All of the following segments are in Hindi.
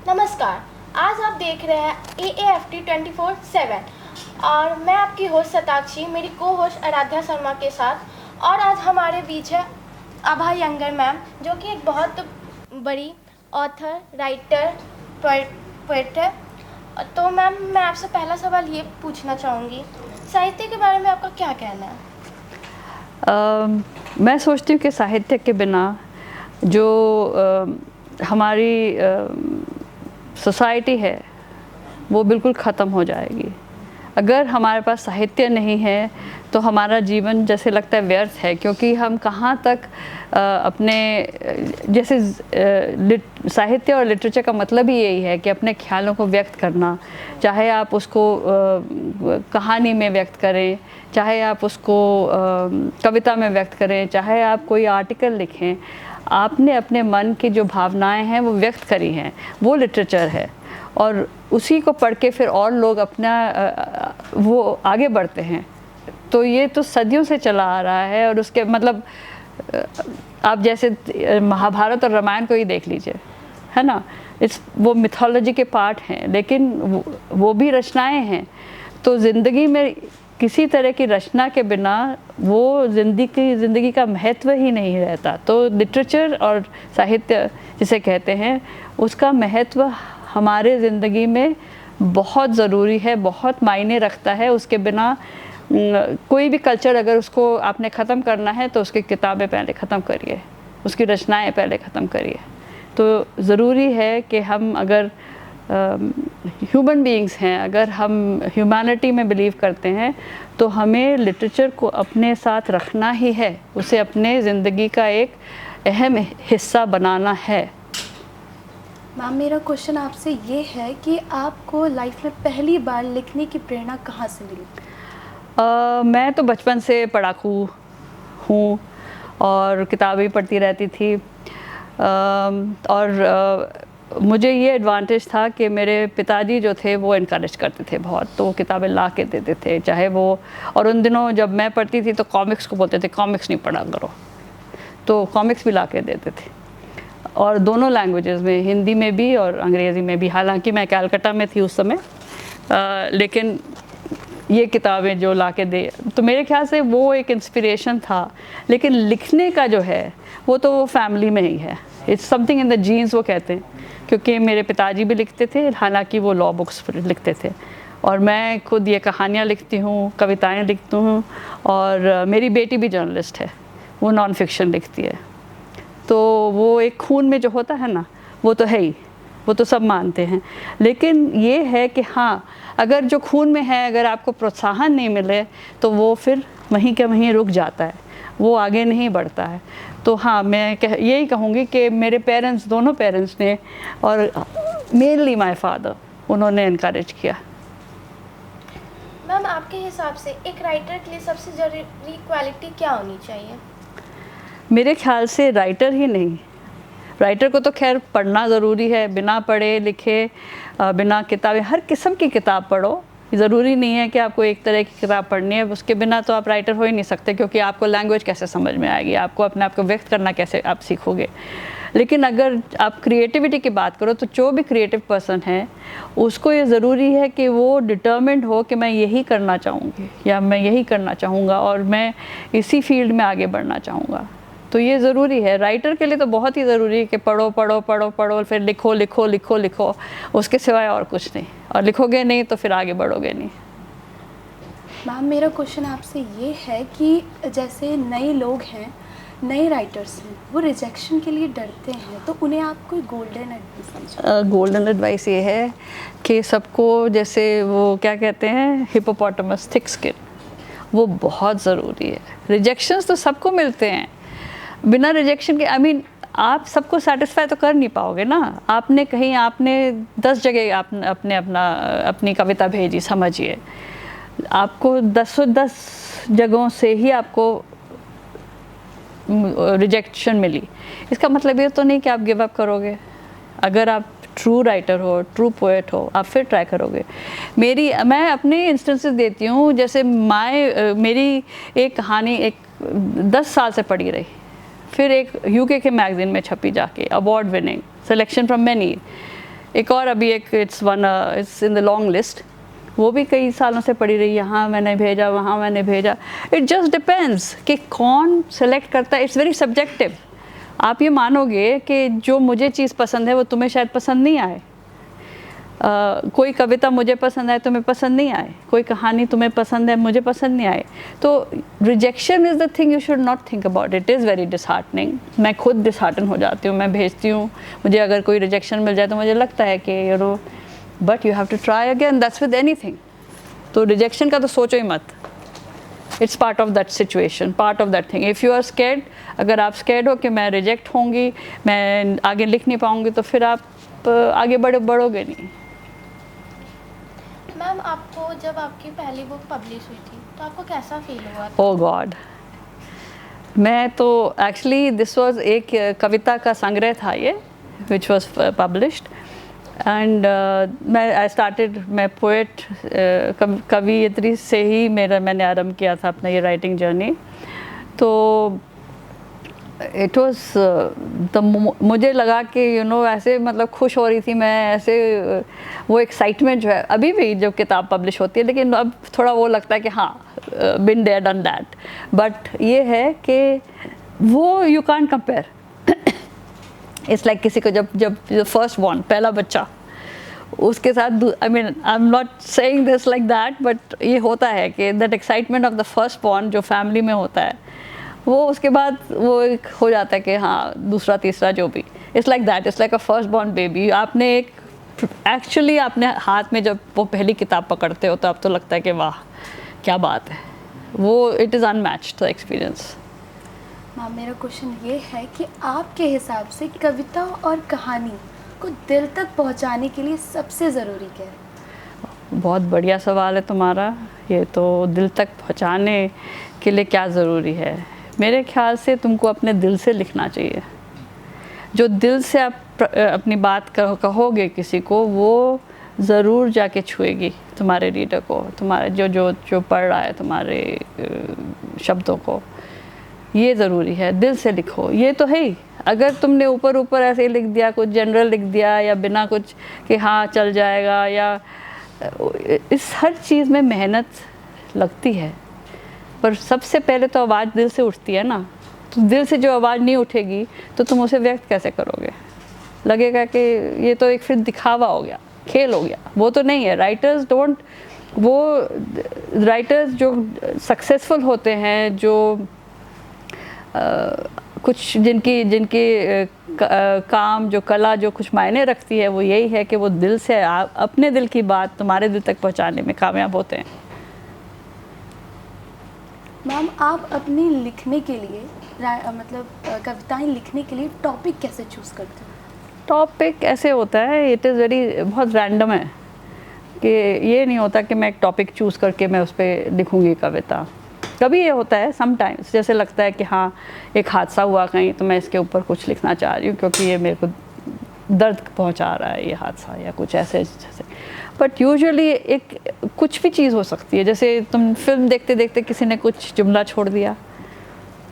नमस्कार। आज आप देख रहे हैं AAFT 24/7 और मैं आपकी होस्ट सताक्षी, मेरी को होस्ट आराध्या शर्मा के साथ। और आज हमारे बीच है आभा यंगर मैम, जो कि एक बहुत बड़ी ऑथर, राइटर, पोएट है। तो मैम, मैं आपसे पहला सवाल ये पूछना चाहूँगी, साहित्य के बारे में आपका क्या कहना है? मैं सोचती हूँ कि साहित्य के बिना जो हमारी सोसाइटी है वो बिल्कुल ख़त्म हो जाएगी। अगर हमारे पास साहित्य नहीं है तो हमारा जीवन जैसे लगता है व्यर्थ है, क्योंकि हम कहाँ तक अपने जैसे साहित्य और लिटरेचर का मतलब ही यही है कि अपने ख्यालों को व्यक्त करना, चाहे आप उसको कहानी में व्यक्त करें, चाहे आप उसको कविता में व्यक्त करें, चाहे आप कोई आर्टिकल लिखें, आपने अपने मन की जो भावनाएं हैं वो व्यक्त करी हैं, वो लिटरेचर है। और उसी को पढ़ के फिर और लोग अपना वो आगे बढ़ते हैं। तो ये तो सदियों से चला आ रहा है। और उसके मतलब आप जैसे महाभारत और रामायण को ही देख लीजिए, है ना, वो मिथोलॉजी के पार्ट हैं, लेकिन वो भी रचनाएं हैं। तो ज़िंदगी में किसी तरह की रचना के बिना वो ज़िंदगी का महत्व ही नहीं रहता। तो लिटरेचर और साहित्य जिसे कहते हैं, उसका महत्व हमारे ज़िंदगी में बहुत ज़रूरी है, बहुत मायने रखता है। उसके बिना कोई भी कल्चर अगर उसको आपने ख़त्म करना है तो उसकी किताबें पहले ख़त्म करिए, उसकी रचनाएं पहले ख़त्म करिए। तो ज़रूरी है कि हम अगर ह्यूमन बीइंग्स हैं, अगर हम ह्यूमैनिटी में बिलीव करते हैं, तो हमें लिटरेचर को अपने साथ रखना ही है, उसे अपने ज़िंदगी का एक अहम हिस्सा बनाना है। मैम, मेरा क्वेश्चन आपसे ये है कि आपको लाइफ में पहली बार लिखने की प्रेरणा कहाँ से मिली? मैं तो बचपन से पढ़ाकू हूँ और किताबें पढ़ती रहती थी। और मुझे ये एडवांटेज था कि मेरे पिताजी जो थे वो इनकरेज करते थे बहुत, तो वो किताबें ला के देते थे, चाहे वो। और उन दिनों जब मैं पढ़ती थी तो कॉमिक्स को बोलते थे कॉमिक्स नहीं पढ़ा करो, तो कॉमिक्स भी ला के देते थे। और दोनों लैंग्वेजेस में, हिंदी में भी और अंग्रेज़ी में भी। हालांकि मैं कलकत्ता में थी उस समय, लेकिन ये किताबें जो ला के दे, तो मेरे ख्याल से वो एक इंस्पिरेशन था। लेकिन लिखने का जो है वो तो फैमिली में ही है, it's something in the genes वो कहते हैं। क्योंकि मेरे पिताजी भी लिखते थे, हालांकि वो लॉ बुक्स लिखते थे, और मैं खुद ये कहानियाँ लिखती हूँ, कविताएँ लिखती हूँ। और मेरी बेटी भी जर्नलिस्ट है, वो नॉन फिक्शन लिखती है। तो वो एक खून में जो होता है ना, वो तो है ही, वो तो सब मानते हैं। लेकिन ये है कि हाँ, अगर जो खून में है, अगर आपको प्रोत्साहन नहीं मिले तो वो फिर वहीं के वहीं रुक जाता है, वो आगे नहीं बढ़ता है। तो हाँ, मैं यही कहूँगी कि मेरे पेरेंट्स, दोनों पेरेंट्स ने, और मेनली माय फादर, उन्होंने इनकरेज किया। मैम, आपके हिसाब से एक राइटर के लिए सबसे ज़रूरी क्वालिटी क्या होनी चाहिए? मेरे ख्याल से राइटर ही नहीं, राइटर को तो खैर पढ़ना ज़रूरी है, बिना पढ़े लिखे, बिना किताबें, हर किस्म की किताब पढ़ो। ज़रूरी नहीं है कि आपको एक तरह की किताब पढ़नी है, उसके बिना तो आप राइटर हो ही नहीं सकते, क्योंकि आपको लैंग्वेज कैसे समझ में आएगी, आपको अपने आप को व्यक्त करना कैसे आप सीखोगे। लेकिन अगर आप क्रिएटिविटी की बात करो तो जो भी क्रिएटिव पर्सन है, उसको ये ज़रूरी है कि वो डिटर्मिन्ड हो कि मैं यही करना चाहूँगी या मैं यही करना चाहूँगा और मैं इसी फील्ड में आगे बढ़ना चाहूँगा। तो ये ज़रूरी है। राइटर के लिए तो बहुत ही ज़रूरी है कि पढ़ो पढ़ो पढ़ो पढ़ो, फिर लिखो लिखो लिखो लिखो, उसके सिवाय और कुछ नहीं। और लिखोगे नहीं तो फिर आगे बढ़ोगे नहीं। मैम, मेरा क्वेश्चन आपसे ये है कि जैसे नए लोग हैं, नए राइटर्स हैं, वो रिजेक्शन के लिए डरते हैं, तो उन्हें आप कोई गोल्डन एडवाइस? गोल्डन एडवाइस ये है कि सबको, जैसे वो क्या कहते हैं, हिपोपोटामस थिक स्किन, वो बहुत ज़रूरी है। रिजेक्शंस तो सबको मिलते हैं, बिना रिजेक्शन के, आई मीन, आप सबको सेटिस्फाई तो कर नहीं पाओगे ना। आपने कहीं, आपने 10 जगह अपनी कविता भेजी, समझिए, आपको 10 जगहों से ही आपको रिजेक्शन मिली। इसका मतलब ये तो नहीं कि आप गिव अप करोगे। अगर आप ट्रू राइटर हो, ट्रू पोएट हो, आप फिर ट्राई करोगे। मैं अपने इंस्टेंसेस देती हूँ, जैसे मेरी एक कहानी 10 साल से पढ़ी रही, फिर एक यूके के मैगज़ीन में छपी जाके, award winning, selection from many, एक और अभी एक it's in the long list, वो भी कई सालों से पड़ी रही, यहाँ मैंने भेजा वहाँ मैंने भेजा। इट जस्ट डिपेंड्स कि कौन सेलेक्ट करता है, इट्स वेरी सब्जेक्टिव। आप ये मानोगे कि जो मुझे चीज़ पसंद है वो तुम्हें शायद पसंद नहीं आए। कोई कविता मुझे पसंद आए तुम्हें पसंद नहीं आए, कोई कहानी तुम्हें पसंद है मुझे पसंद नहीं आए। तो rejection is the thing you should not think about, it is very disheartening. मैं खुद डिसहार्टन हो जाती हूँ, मैं भेजती हूँ, मुझे अगर कोई रिजेक्शन मिल जाए तो मुझे लगता है कि you know but you have to try again, that's with anything. तो रिजेक्शन का तो सोचो ही मत, it's part of that situation, part of that thing. If you are scared, अगर आप स्कैर्ड हो कि मैं रिजेक्ट होंगी, मैं आगे लिख नहीं पाऊँगी, तो फिर आप आगे बढ़ोगे नहीं। मैम, आपको जब आपकी पहली बुक पब्लिश हुई थी तो आपको कैसा फील हुआ? ओह गॉड, मैं तो एक्चुअली दिस वाज एक कविता का संग्रह था ये, विच वाज पब्लिश्ड एंड मैं पोएट कवियत्री से ही मैंने आरंभ किया था अपना ये राइटिंग जर्नी। तो इट वॉज मुझे लगा कि ऐसे मतलब खुश हो रही थी मैं, ऐसे वो एक्साइटमेंट जो है अभी भी जब किताब पब्लिश होती है, लेकिन अब थोड़ा वो लगता है कि हाँ been there done that. But ये है कि वो you can't compare. It's like किसी को जब फर्स्ट बॉर्न पहला बच्चा, उसके साथ I mean I am not saying this like that, but ये होता है कि that excitement of the first born जो फैमिली में होता है, वो उसके बाद वो एक हो जाता है कि हाँ दूसरा तीसरा जो भी, it's like that, it's like a first born baby. आपने एक एक्चुअली आपने हाथ में जब वो पहली किताब पकड़ते हो तो अब तो लगता है कि वाह क्या बात है, वो it is unmatched the experience. Ma'am, मेरा क्वेश्चन ये है कि आपके हिसाब से कविता और कहानी को दिल तक पहुंचाने के लिए सबसे ज़रूरी क्या है? बहुत बढ़िया सवाल है तुम्हारा ये। तो दिल तक पहुंचाने के लिए क्या ज़रूरी है? मेरे ख्याल से तुमको अपने दिल से लिखना चाहिए। जो दिल से आप अपनी बात कहोगे किसी को, वो ज़रूर जाके छुएगी तुम्हारे रीडर को, तुम्हारे जो पढ़ रहा है तुम्हारे शब्दों को। ये ज़रूरी है, दिल से लिखो। ये तो है ही, अगर तुमने ऊपर ऊपर ऐसे ही लिख दिया, कुछ जनरल लिख दिया या बिना कुछ कि हाँ चल जाएगा, या इस हर चीज़ में मेहनत लगती है। पर सबसे पहले तो आवाज़ दिल से उठती है ना। तो दिल से जो आवाज़ नहीं उठेगी तो तुम उसे व्यक्त कैसे करोगे? लगेगा कि ये तो एक फिर दिखावा हो गया, खेल हो गया। वो तो नहीं है। राइटर्स जो सक्सेसफुल होते हैं, जो कुछ जिनकी काम जो कला जो कुछ मायने रखती है, वो यही है कि वो दिल से अपने दिल की बात तुम्हारे दिल तक पहुंचाने में कामयाब होते हैं। मैम, आप अपनी लिखने के लिए मतलब कविताएं लिखने के लिए टॉपिक कैसे चूज़ करते हो? टॉपिक ऐसे होता है, इट इज़ बहुत रैंडम है कि ये नहीं होता कि मैं एक टॉपिक चूज़ करके मैं उस पर लिखूँगी कविता। कभी ये होता है समटाइम्स, जैसे लगता है कि हाँ एक हादसा हुआ कहीं, तो मैं इसके ऊपर कुछ लिखना चाह रही हूँ क्योंकि ये मेरे को दर्द पहुँचा रहा है ये हादसा, या कुछ ऐसे जैसे। बट यूजुअली एक कुछ भी चीज़ हो सकती है। जैसे तुम फिल्म देखते देखते किसी ने कुछ जुमला छोड़ दिया,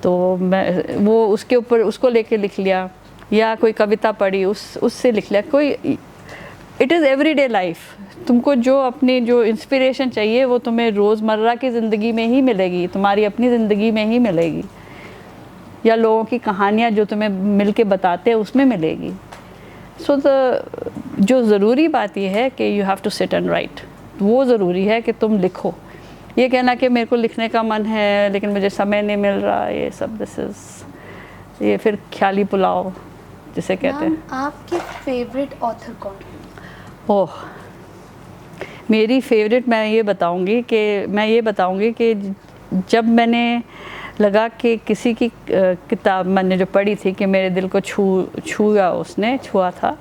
तो मैं वो उसके ऊपर उसको लेके लिख लिया, या कोई कविता पढ़ी उससे लिख लिया। कोई इट इज़ एवरीडे लाइफ। तुमको जो अपनी जो इंस्पिरेशन चाहिए वो तुम्हें रोज़मर्रा की ज़िंदगी में ही मिलेगी, तुम्हारी अपनी ज़िंदगी में ही मिलेगी, या लोगों की कहानियाँ जो तुम्हें मिल के बताते हैं उसमें मिलेगी। सो जो ज़रूरी बात ये है कि you have to sit and write. वो ज़रूरी है कि तुम लिखो। ये कहना कि मेरे को लिखने का मन है लेकिन मुझे समय नहीं मिल रहा, ये सब ये फिर ख्याली पुलाव जिसे कहते हैं। आपके फेवरेट ऑथर कौन? ओह, मेरी फेवरेट मैं ये बताऊंगी कि जब मैंने लगा कि किसी की किताब मैंने जो पढ़ी थी कि मेरे दिल को छुआ था,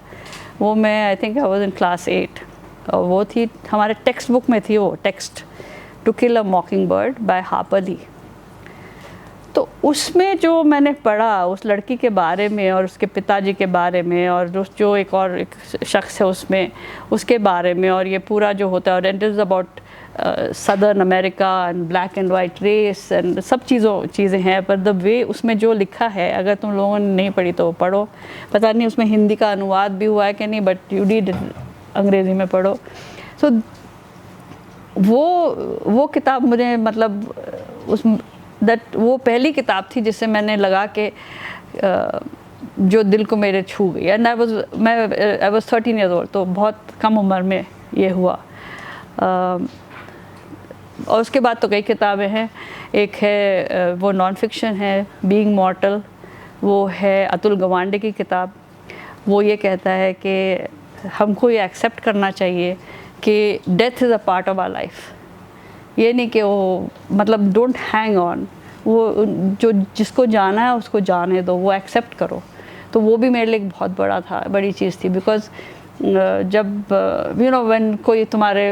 वो मैं I think I was in class 8, और वो थी हमारे टेक्स्ट बुक में थी, वो text to kill a mockingbird by Harper Lee. तो उसमें जो मैंने पढ़ा उस लड़की के बारे में और उसके पिताजी के बारे में, और जो एक शख्स है उसमें उसके बारे में, और ये पूरा जो होता है, और it is about southern America and black and white race and सब चीज़ें हैं, पर द वे उसमें जो लिखा है, अगर तुम लोगों ने नहीं पढ़ी तो पढ़ो। पता नहीं उसमें हिंदी का अनुवाद भी हुआ है कि नहीं, बट यू नीड अंग्रेज़ी में पढ़ो। सो वो किताब मुझे मतलब वो पहली किताब थी जिससे मैंने लगा के जो दिल को मेरे छू गई। And I was 13 years old, तो बहुत कम उम्र में ये हुआ। और उसके बाद तो कई किताबें हैं। एक है वो नॉन फिक्शन है, बीइंग मॉर्टल, वो है अतुल गवांडे की किताब। वो ये कहता है कि हमको ये एक्सेप्ट करना चाहिए कि death is a part of our life. ये नहीं कि वो मतलब डोंट हैंग ऑन, वो जो जिसको जाना है उसको जाने दो, वो एक्सेप्ट करो। तो वो भी मेरे लिए एक बहुत बड़ी चीज़ थी, बिकॉज जब यू नो व्हेन कोई तुम्हारे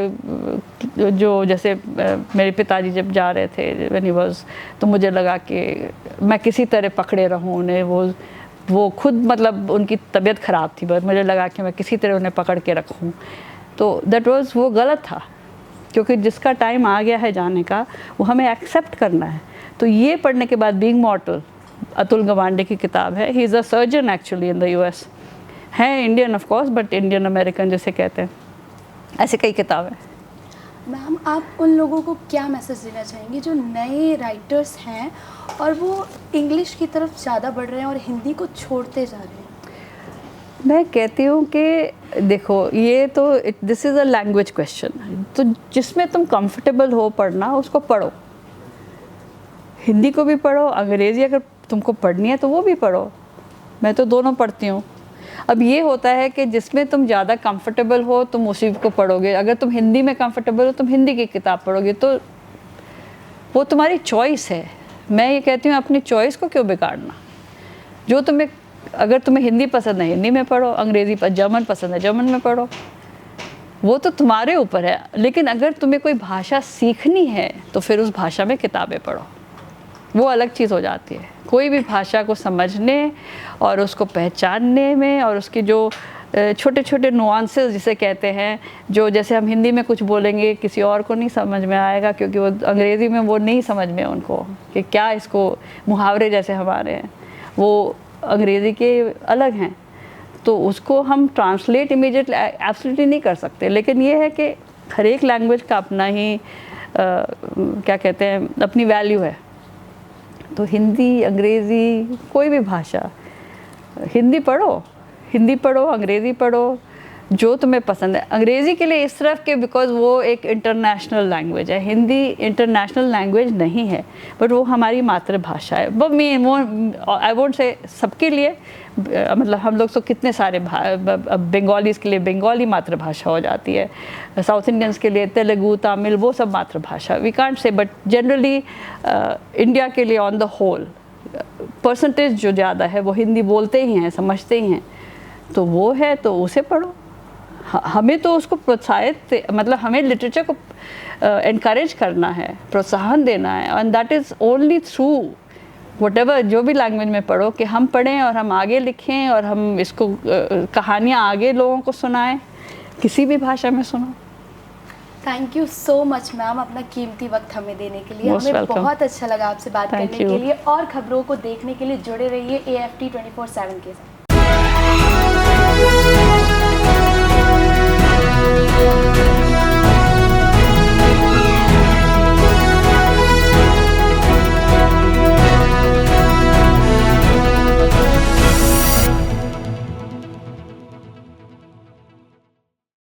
जो जैसे मेरे पिताजी जब जा रहे थे व्हेन ही वाज, तो मुझे लगा कि मैं किसी तरह पकड़े रहूँ उन्हें। वो खुद मतलब उनकी तबीयत ख़राब थी, बस मुझे लगा कि मैं किसी तरह उन्हें पकड़ के रखूँ। तो दैट वाज, वो गलत था, क्योंकि जिसका टाइम आ गया है जाने का वो हमें एक्सेप्ट करना है। तो ये पढ़ने के बाद बीइंग मॉर्टल अतुल गवांडे की किताब है। He is a surgeon actually in the US, है Indian of course, but Indian American जैसे कहते हैं। ऐसे कई किताबें। मैम, आप उन लोगों को क्या मैसेज देना चाहेंगे जो नए राइटर्स हैं और वो इंग्लिश की तरफ ज़्यादा बढ़ रहे हैं और हिंदी को छोड़ते जा रहे हैं? मैं कहती हूँ कि देखो, ये तो this is a language question. तो जिसमें तुम कंफर्टेबल हो पढ़ना, उसको पढ़ो। हिंदी को भी पढ़ो, अंग्रेज़ी अगर तुमको पढ़नी है तो वो भी पढ़ो। मैं तो दोनों पढ़ती हूँ। अब ये होता है कि जिसमें तुम ज़्यादा कंफर्टेबल हो तुम उसी को पढ़ोगे। अगर तुम हिंदी में कंफर्टेबल हो तुम हिंदी की किताब पढ़ोगे, तो वो तुम्हारी चॉइस है। मैं ये कहती हूँ अपनी चॉइस को क्यों बिगाड़ना। जो तुम्हें, अगर तुम्हें हिंदी पसंद है हिंदी में पढ़ो, अंग्रेज़ी पर जर्मन पसंद है जर्मन में पढ़ो, वो तो तुम्हारे ऊपर है। लेकिन अगर तुम्हें कोई भाषा सीखनी है तो फिर उस भाषा में किताबें पढ़ो, वो अलग चीज़ हो जाती है। कोई भी भाषा को समझने और उसको पहचानने में और उसके जो छोटे छोटे नुआंसेस जिसे कहते हैं, जो जैसे हम हिंदी में कुछ बोलेंगे किसी और को नहीं समझ में आएगा, क्योंकि वो अंग्रेज़ी में वो नहीं समझ में उनको कि क्या इसको, मुहावरे जैसे हमारे हैं वो अंग्रेज़ी के अलग हैं, तो उसको हम ट्रांसलेट इमीडिएटली एब्सोल्युटली नहीं कर सकते। लेकिन ये है कि हर एक लैंग्वेज का अपना ही क्या कहते हैं, अपनी वैल्यू है। तो हिंदी, अंग्रेज़ी, कोई भी भाषा, हिंदी पढ़ो, अंग्रेज़ी पढ़ो, जो तुम्हें पसंद है। अंग्रेज़ी के लिए इस तरफ के बिकॉज़ वो एक इंटरनेशनल लैंग्वेज है, हिंदी इंटरनेशनल लैंग्वेज नहीं है, बट वो हमारी मातृभाषा है। वो आई वोंट से सबके लिए, मतलब हम लोग तो कितने सारे बंगालीज़ के लिए बंगाली मातृभाषा हो जाती है, साउथ इंडियंस के लिए तेलुगु, तमिल, वो सब मातृभाषा we can't say, but generally India के लिए ऑन द होल परसेंटेज जो ज़्यादा है वो हिंदी बोलते ही हैं, समझते ही हैं। तो वो है, तो उसे पढ़ो। हमें तो उसको प्रोत्साहित, मतलब हमें लिटरेचर को एनकरेज करना है, प्रोत्साहन देना है, and that is only through whatever, जो भी लैंग्वेज में पढ़ो, कि हम पढ़ें और हम आगे लिखें और हम इसको कहानियाँ आगे लोगों को सुनाएं, किसी भी भाषा में सुनो। Thank you so much ma'am, अपना कीमती वक्त हमें देने के लिए। Most हमें welcome. बहुत अच्छा लगा आपसे बात Thank करने you. के लिए, और खबरों को देखने के लिए जुड़े रहिए AFT 24/7 के साथ।